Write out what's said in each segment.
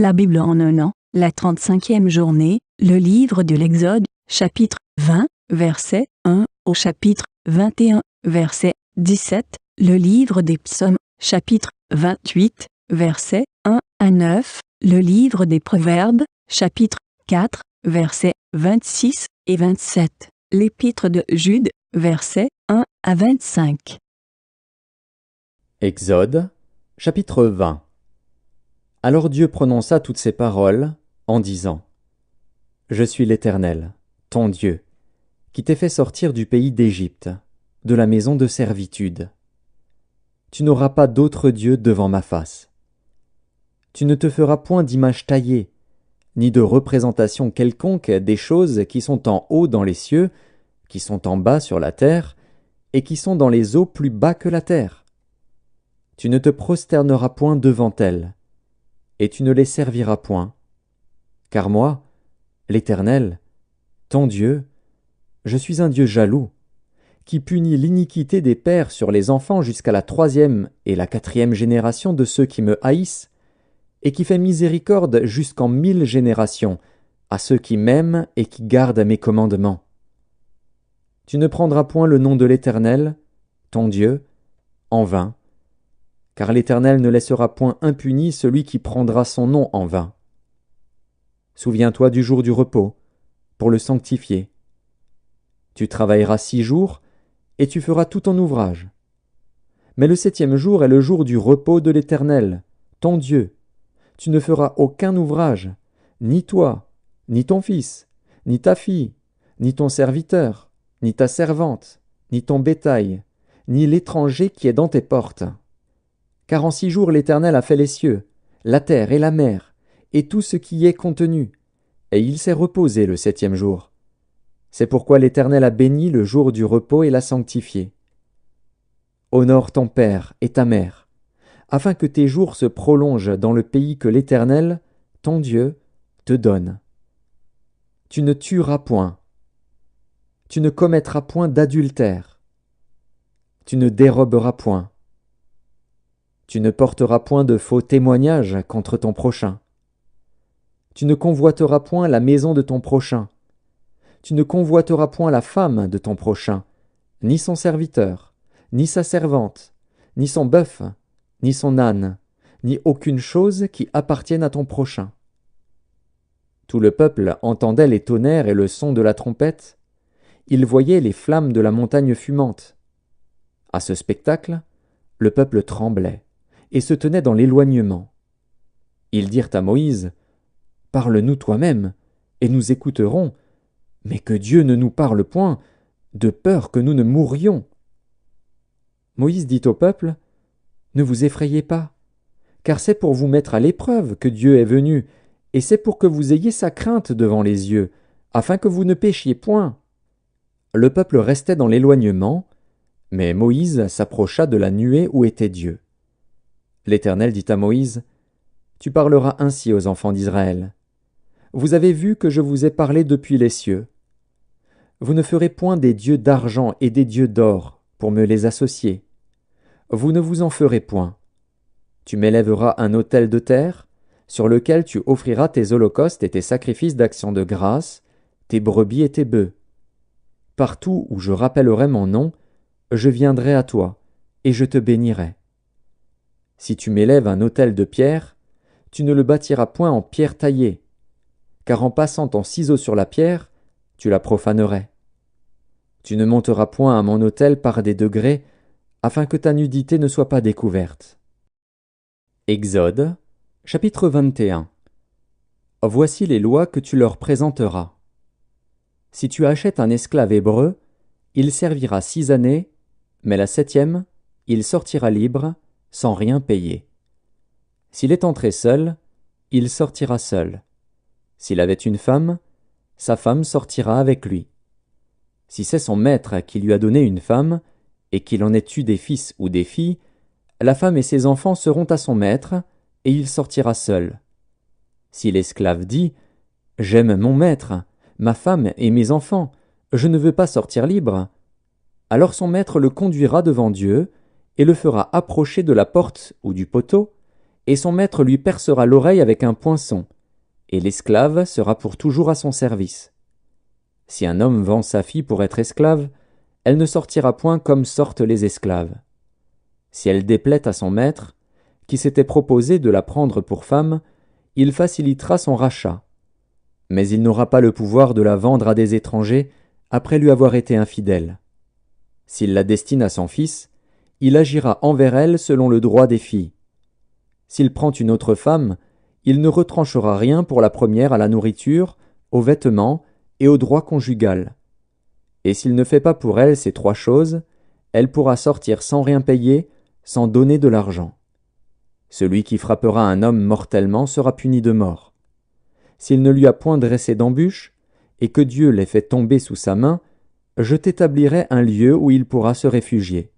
La Bible en un an, la 35e journée, le livre de l'Exode, chapitre 20, verset 1 au chapitre 21, verset 17, le livre des Psaumes, chapitre 28, verset 1 à 9, le livre des Proverbes, chapitre 4, versets 26 et 27, l'épître de Jude, versets 1 à 25. Exode, chapitre 20. Alors Dieu prononça toutes ces paroles, en disant : Je suis l'Éternel, ton Dieu, qui t'ai fait sortir du pays d'Égypte, de la maison de servitude. Tu n'auras pas d'autre Dieu devant ma face. Tu ne te feras point d'image taillée, ni de représentation quelconque des choses qui sont en haut dans les cieux, qui sont en bas sur la terre, et qui sont dans les eaux plus bas que la terre. Tu ne te prosterneras point devant elles, et tu ne les serviras point. Car moi, l'Éternel, ton Dieu, je suis un Dieu jaloux, qui punit l'iniquité des pères sur les enfants jusqu'à la 3e et la 4e génération de ceux qui me haïssent, et qui fait miséricorde jusqu'en 1000 générations à ceux qui m'aiment et qui gardent mes commandements. Tu ne prendras point le nom de l'Éternel, ton Dieu, en vain, car l'Éternel ne laissera point impuni celui qui prendra son nom en vain. Souviens-toi du jour du repos, pour le sanctifier. Tu travailleras 6 jours, et tu feras tout ton ouvrage. Mais le 7e jour est le jour du repos de l'Éternel, ton Dieu. Tu ne feras aucun ouvrage, ni toi, ni ton fils, ni ta fille, ni ton serviteur, ni ta servante, ni ton bétail, ni l'étranger qui est dans tes portes. Car en 6 jours l'Éternel a fait les cieux, la terre et la mer, et tout ce qui y est contenu, et il s'est reposé le 7e jour. C'est pourquoi l'Éternel a béni le jour du repos et l'a sanctifié. Honore ton père et ta mère, afin que tes jours se prolongent dans le pays que l'Éternel, ton Dieu, te donne. Tu ne tueras point. Tu ne commettras point d'adultère. Tu ne déroberas point. Tu ne porteras point de faux témoignages contre ton prochain. Tu ne convoiteras point la maison de ton prochain. Tu ne convoiteras point la femme de ton prochain, ni son serviteur, ni sa servante, ni son bœuf, ni son âne, ni aucune chose qui appartienne à ton prochain. Tout le peuple entendait les tonnerres et le son de la trompette. Il voyait les flammes de la montagne fumante. À ce spectacle, le peuple tremblait et se tenait dans l'éloignement. Ils dirent à Moïse : Parle-nous toi-même, et nous écouterons, mais que Dieu ne nous parle point, de peur que nous ne mourions. Moïse dit au peuple : Ne vous effrayez pas, car c'est pour vous mettre à l'épreuve que Dieu est venu, et c'est pour que vous ayez sa crainte devant les yeux, afin que vous ne péchiez point. Le peuple restait dans l'éloignement, mais Moïse s'approcha de la nuée où était Dieu. L'Éternel dit à Moïse : Tu parleras ainsi aux enfants d'Israël. Vous avez vu que je vous ai parlé depuis les cieux. Vous ne ferez point des dieux d'argent et des dieux d'or pour me les associer. Vous ne vous en ferez point. Tu m'élèveras un autel de terre, sur lequel tu offriras tes holocaustes et tes sacrifices d'action de grâce, tes brebis et tes bœufs. Partout où je rappellerai mon nom, je viendrai à toi, et je te bénirai. Si tu m'élèves un autel de pierre, tu ne le bâtiras point en pierre taillée, car en passant ton ciseau sur la pierre, tu la profanerais. Tu ne monteras point à mon autel par des degrés, afin que ta nudité ne soit pas découverte. Exode, chapitre 21. Voici les lois que tu leur présenteras. Si tu achètes un esclave hébreu, il servira 6 années, mais la 7e, il sortira libre, sans rien payer. S'il est entré seul, il sortira seul. S'il avait une femme, sa femme sortira avec lui. Si c'est son maître qui lui a donné une femme, et qu'il en ait eu des fils ou des filles, la femme et ses enfants seront à son maître, et il sortira seul. Si l'esclave dit : J'aime mon maître, ma femme et mes enfants, je ne veux pas sortir libre, alors son maître le conduira devant Dieu, et le fera approcher de la porte ou du poteau, et son maître lui percera l'oreille avec un poinçon, et l'esclave sera pour toujours à son service. Si un homme vend sa fille pour être esclave, elle ne sortira point comme sortent les esclaves. Si elle déplaît à son maître, qui s'était proposé de la prendre pour femme, il facilitera son rachat. Mais il n'aura pas le pouvoir de la vendre à des étrangers après lui avoir été infidèle. S'il la destine à son fils, il agira envers elle selon le droit des filles. S'il prend une autre femme, il ne retranchera rien pour la première à la nourriture, aux vêtements et au droit conjugal. Et s'il ne fait pas pour elle ces 3 choses, elle pourra sortir sans rien payer, sans donner de l'argent. Celui qui frappera un homme mortellement sera puni de mort. S'il ne lui a point dressé d'embûche, et que Dieu l'ait fait tomber sous sa main, je t'établirai un lieu où il pourra se réfugier.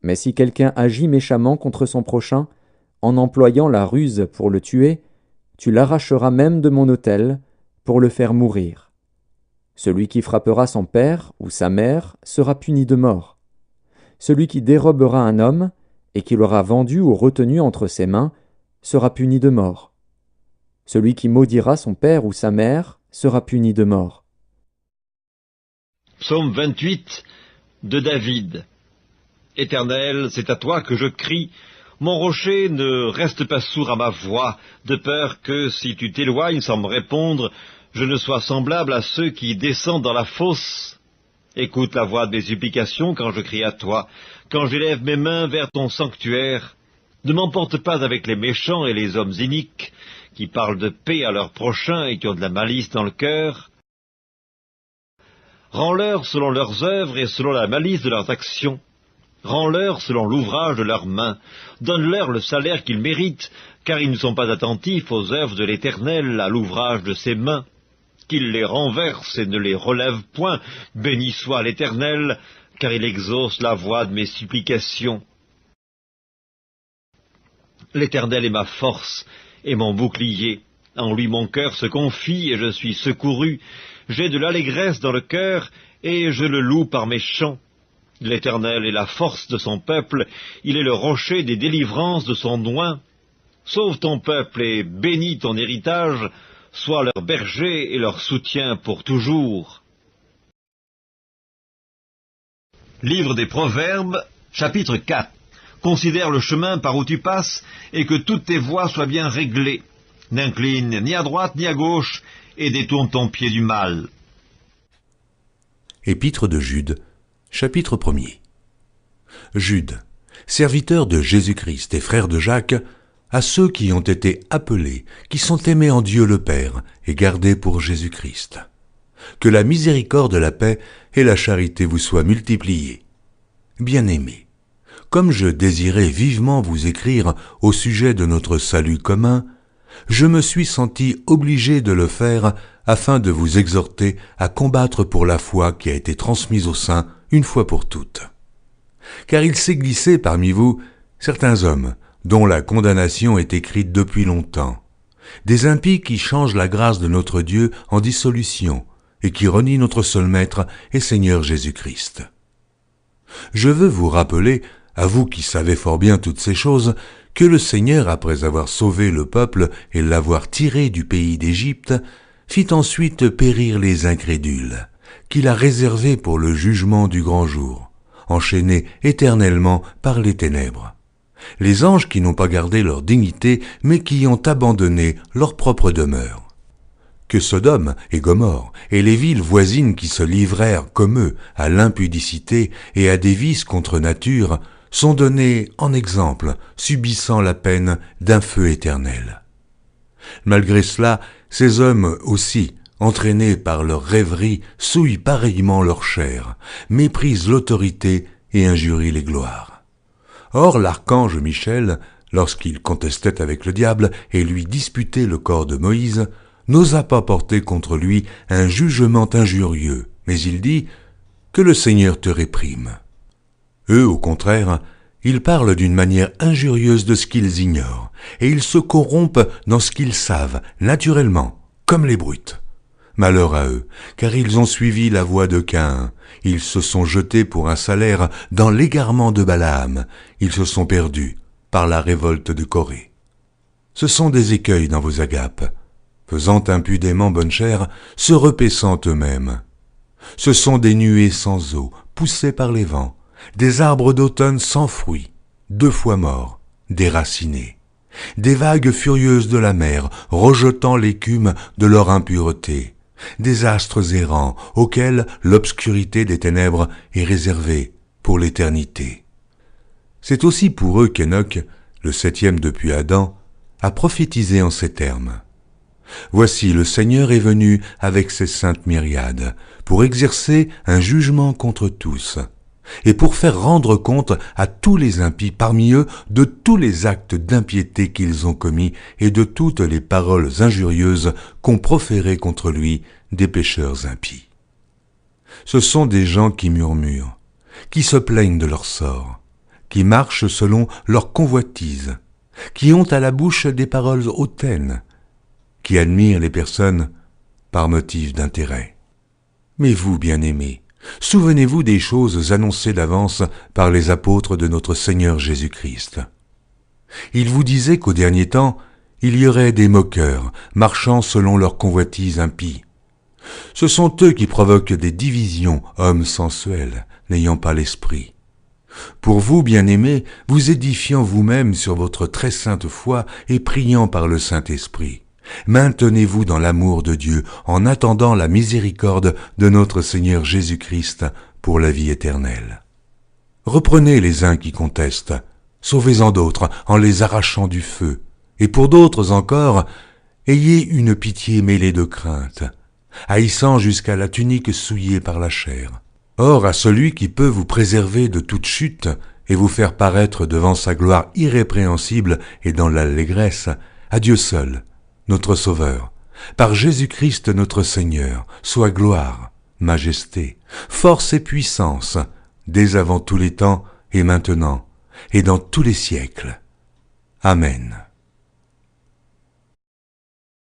Mais si quelqu'un agit méchamment contre son prochain, en employant la ruse pour le tuer, tu l'arracheras même de mon autel, pour le faire mourir. Celui qui frappera son père ou sa mère sera puni de mort. Celui qui dérobera un homme, et qui l'aura vendu ou retenu entre ses mains, sera puni de mort. Celui qui maudira son père ou sa mère sera puni de mort. Psaume 28 de David. Éternel, c'est à toi que je crie. Mon rocher ne reste pas sourd à ma voix, de peur que, si tu t'éloignes sans me répondre, je ne sois semblable à ceux qui descendent dans la fosse. Écoute la voix de mes supplications quand je crie à toi, quand j'élève mes mains vers ton sanctuaire. Ne m'emporte pas avec les méchants et les hommes iniques, qui parlent de paix à leurs prochains et qui ont de la malice dans le cœur. Rends-leur selon leurs œuvres et selon la malice de leurs actions. Rends-leur selon l'ouvrage de leurs mains. Donne-leur le salaire qu'ils méritent, car ils ne sont pas attentifs aux œuvres de l'Éternel, à l'ouvrage de ses mains. Qu'il les renverse et ne les relève point. Béni soit l'Éternel, car il exauce la voix de mes supplications. L'Éternel est ma force et mon bouclier. En lui mon cœur se confie et je suis secouru. J'ai de l'allégresse dans le cœur et je le loue par mes chants. L'Éternel est la force de son peuple, il est le rocher des délivrances de son oint. Sauve ton peuple et bénis ton héritage, sois leur berger et leur soutien pour toujours. Livre des Proverbes, chapitre 4. Considère le chemin par où tu passes, et que toutes tes voies soient bien réglées. N'incline ni à droite ni à gauche, et détourne ton pied du mal. Épître de Jude, chapitre 1er. Jude, serviteur de Jésus-Christ et frère de Jacques, à ceux qui ont été appelés, qui sont aimés en Dieu le Père et gardés pour Jésus-Christ. Que la miséricorde, la paix et la charité vous soient multipliées. Bien-aimés, comme je désirais vivement vous écrire au sujet de notre salut commun, je me suis senti obligé de le faire afin de vous exhorter à combattre pour la foi qui a été transmise aux saints une fois pour toutes. Car il s'est glissé parmi vous certains hommes dont la condamnation est écrite depuis longtemps, des impies qui changent la grâce de notre Dieu en dissolution et qui renient notre seul Maître et Seigneur Jésus-Christ. Je veux vous rappeler, à vous qui savez fort bien toutes ces choses, que le Seigneur, après avoir sauvé le peuple et l'avoir tiré du pays d'Égypte, fit ensuite périr les incrédules, qu'il a réservés pour le jugement du grand jour, enchaînés éternellement par les ténèbres. Les anges qui n'ont pas gardé leur dignité, mais qui ont abandonné leur propre demeure. Que Sodome et Gomorrhe et les villes voisines qui se livrèrent comme eux à l'impudicité et à des vices contre nature sont donnés en exemple, subissant la peine d'un feu éternel. Malgré cela, ces hommes aussi, entraînés par leur rêverie, souillent pareillement leur chair, méprisent l'autorité et injurient les gloires. Or l'archange Michel, lorsqu'il contestait avec le diable et lui disputait le corps de Moïse, n'osa pas porter contre lui un jugement injurieux, mais il dit « Que le Seigneur te réprime ». Eux, au contraire, ils parlent d'une manière injurieuse de ce qu'ils ignorent, et ils se corrompent dans ce qu'ils savent, naturellement, comme les brutes. Malheur à eux, car ils ont suivi la voie de Caïn, ils se sont jetés pour un salaire dans l'égarement de Balaam, ils se sont perdus par la révolte de Corée. Ce sont des écueils dans vos agapes, faisant impudemment bonne chère, se repaissant eux-mêmes. Ce sont des nuées sans eau, poussées par les vents, des arbres d'automne sans fruits, 2 fois morts, déracinés, des vagues furieuses de la mer, rejetant l'écume de leur impureté, des astres errants auxquels l'obscurité des ténèbres est réservée pour l'éternité. C'est aussi pour eux qu'Enoch, le 7e depuis Adam, a prophétisé en ces termes. Voici, le Seigneur est venu avec ses saintes myriades, pour exercer un jugement contre tous, et pour faire rendre compte à tous les impies parmi eux de tous les actes d'impiété qu'ils ont commis et de toutes les paroles injurieuses qu'ont proférées contre lui des pécheurs impies. Ce sont des gens qui murmurent, qui se plaignent de leur sort, qui marchent selon leur convoitise, qui ont à la bouche des paroles hautaines, qui admirent les personnes par motif d'intérêt. Mais vous, bien-aimés, souvenez-vous des choses annoncées d'avance par les apôtres de notre Seigneur Jésus-Christ. Ils vous disaient qu'au dernier temps, il y aurait des moqueurs, marchant selon leur convoitise impie. Ce sont eux qui provoquent des divisions, hommes sensuels, n'ayant pas l'esprit. Pour vous, bien-aimés, vous édifiant vous-même sur votre très sainte foi et priant par le Saint-Esprit, maintenez-vous dans l'amour de Dieu en attendant la miséricorde de notre Seigneur Jésus-Christ pour la vie éternelle. Reprenez les uns qui contestent, sauvez-en d'autres en les arrachant du feu, et pour d'autres encore, ayez une pitié mêlée de crainte, haïssant jusqu'à la tunique souillée par la chair. Or, à celui qui peut vous préserver de toute chute et vous faire paraître devant sa gloire irrépréhensible et dans l'allégresse, à Dieu seul, notre Sauveur, par Jésus-Christ notre Seigneur, soit gloire, majesté, force et puissance, dès avant tous les temps et maintenant, et dans tous les siècles. Amen.